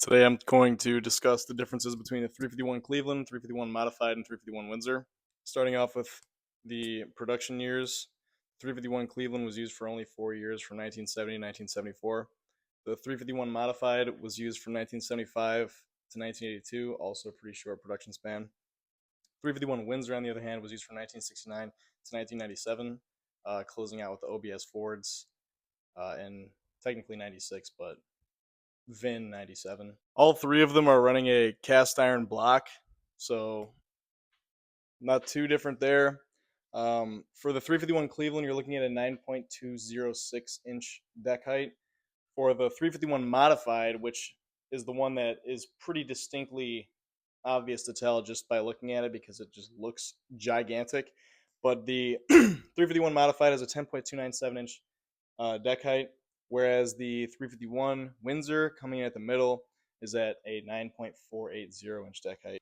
Today I'm going to discuss the differences between the 351 Cleveland, 351 Modified, and 351 Windsor. Starting off with the production years, 351 Cleveland was used for only 4 years from 1970 to 1974. The 351 Modified was used from 1975 to 1982, also a pretty short production span. 351 Windsor, on the other hand, was used from 1969 to 1997, closing out with the OBS Fords in technically 96, but VIN 97. All three of them are running a cast iron block, so not too different there. For the 351 Cleveland, you're looking at a 9.206 inch deck height. For the 351 Modified, which is the one that is pretty distinctly obvious to tell just by looking at it because it just looks gigantic. But the 351 Modified has a 10.297 inch deck height, whereas the 351 Windsor coming in at the middle is at a 9.480 inch deck height.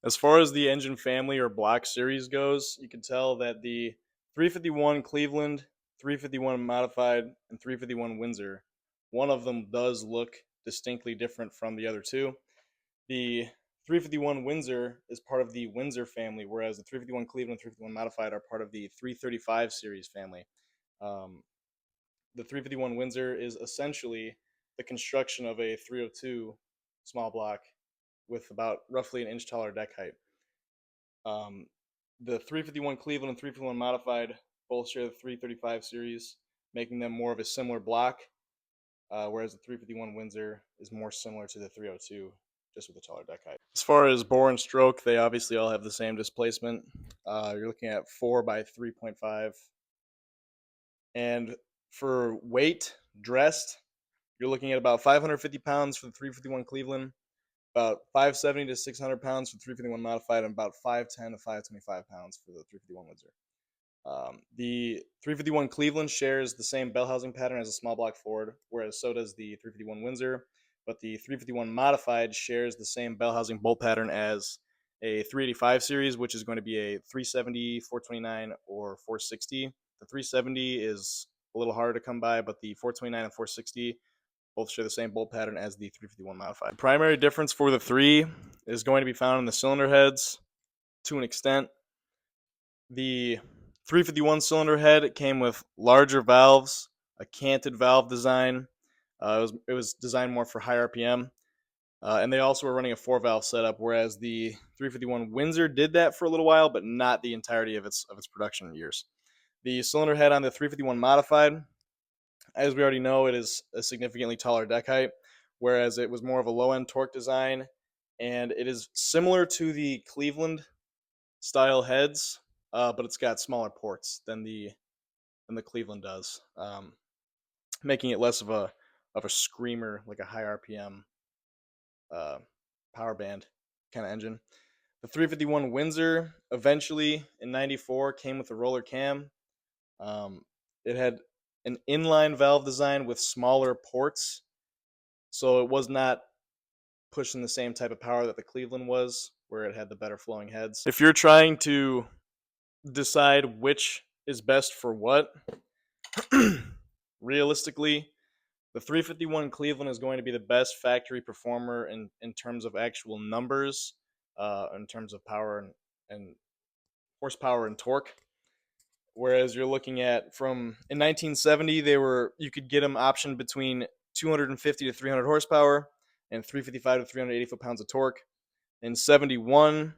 As far as the engine family or block series goes, you can tell that the 351 Cleveland, 351 Modified, and 351 Windsor, one of them does look distinctly different from the other two. The 351 Windsor is part of the Windsor family, whereas the 351 Cleveland and 351 Modified are part of the 335 series family. The 351 Windsor is essentially the construction of a 302 small block with about roughly an inch taller deck height. The 351 Cleveland and 351 Modified both share the 335 series, making them more of a similar block, whereas the 351 Windsor is more similar to the 302, just with a taller deck height. As far as bore and stroke, they obviously all have the same displacement. You're looking at 4 by 3.5. And for weight dressed, you're looking at about 550 pounds for the 351 Cleveland, about 570 to 600 pounds for the 351 Modified, and about 510 to 525 pounds for the 351 Windsor. The 351 Cleveland shares the same bell housing pattern as a small block Ford, whereas so does the 351 Windsor. But the 351 Modified shares the same bell housing bolt pattern as a 385 series, which is going to be a 370, 429, or 460. The 370 is a little harder to come by, but the 429 and 460 both share the same bolt pattern as the 351 Modified. The primary difference for the three is going to be found in the cylinder heads to an extent. The 351 cylinder head came with larger valves, a canted valve design. It was designed more for high RPM, and they also were running a 4-valve setup, whereas the 351 Windsor did that for a little while, but not the entirety of its production years. The cylinder head on the 351 Modified, as we already know, it is a significantly taller deck height, whereas it was more of a low-end torque design, and it is similar to the Cleveland style heads, but it's got smaller ports than the Cleveland does, making it less of a screamer, like a high RPM power band kind of engine. The 351 Windsor eventually in '94 came with a roller cam. It had an inline valve design with smaller ports, so it was not pushing the same type of power that the Cleveland was, where it had the better flowing heads. If you're trying to decide which is best for what, realistically, the 351 Cleveland is going to be the best factory performer in terms of actual numbers, in terms of power and horsepower and torque. Whereas you're looking at from in 1970, you could get them optioned between 250 to 300 horsepower and 355 to 380 foot-pounds of torque. In 71,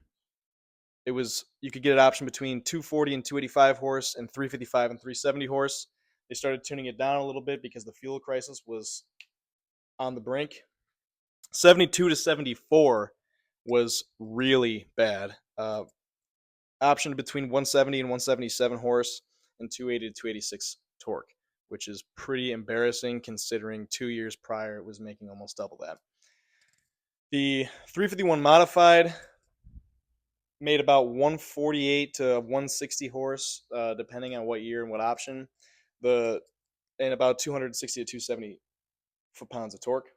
you could get an option between 240 and 285 horse and 355 and 370 horse. They started tuning it down a little bit because the fuel crisis was on the brink. 72 to 74 was really bad. Optioned between 170 and 177 horse and 280 to 286 torque, which is pretty embarrassing considering 2 years prior it was making almost double that. The 351 Modified made about 148 to 160 horse, depending on what year and what option, and about 260 to 270 foot-pounds of torque.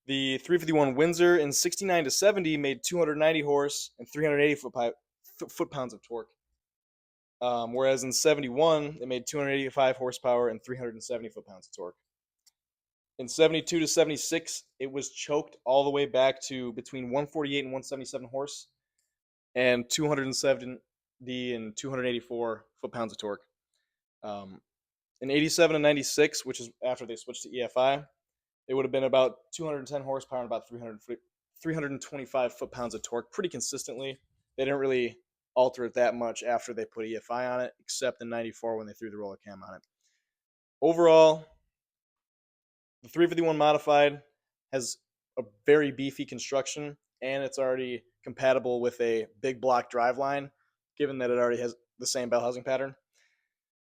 The 351 Windsor in 69 to 70 made 290 horse and 380 foot-pounds of torque. Whereas in 71, it made 285 horsepower and 370 foot-pounds of torque. In 72 to 76, it was choked all the way back to between 148 and 177 horse and 270 and 284 foot-pounds of torque. In 87 and 96, which is after they switched to EFI, it would have been about 210 horsepower and about 325 foot-pounds of torque pretty consistently. They didn't really alter it that much after they put EFI on it, except in 94 when they threw the roller cam on it. Overall, the 351 modified has a very beefy construction, and it's already compatible with a big block driveline, given that it already has the same bell housing pattern.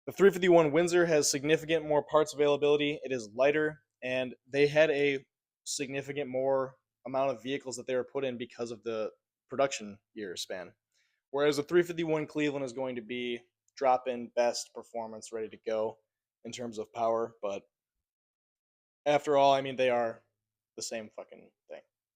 The 351 Windsor has significant more parts availability. It is lighter, and they had a significant more amount of vehicles that they were put in because of the production year span. Whereas the 351 Cleveland is going to be drop in best performance, ready to go in terms of power. But after all, I mean, they are the same fucking thing.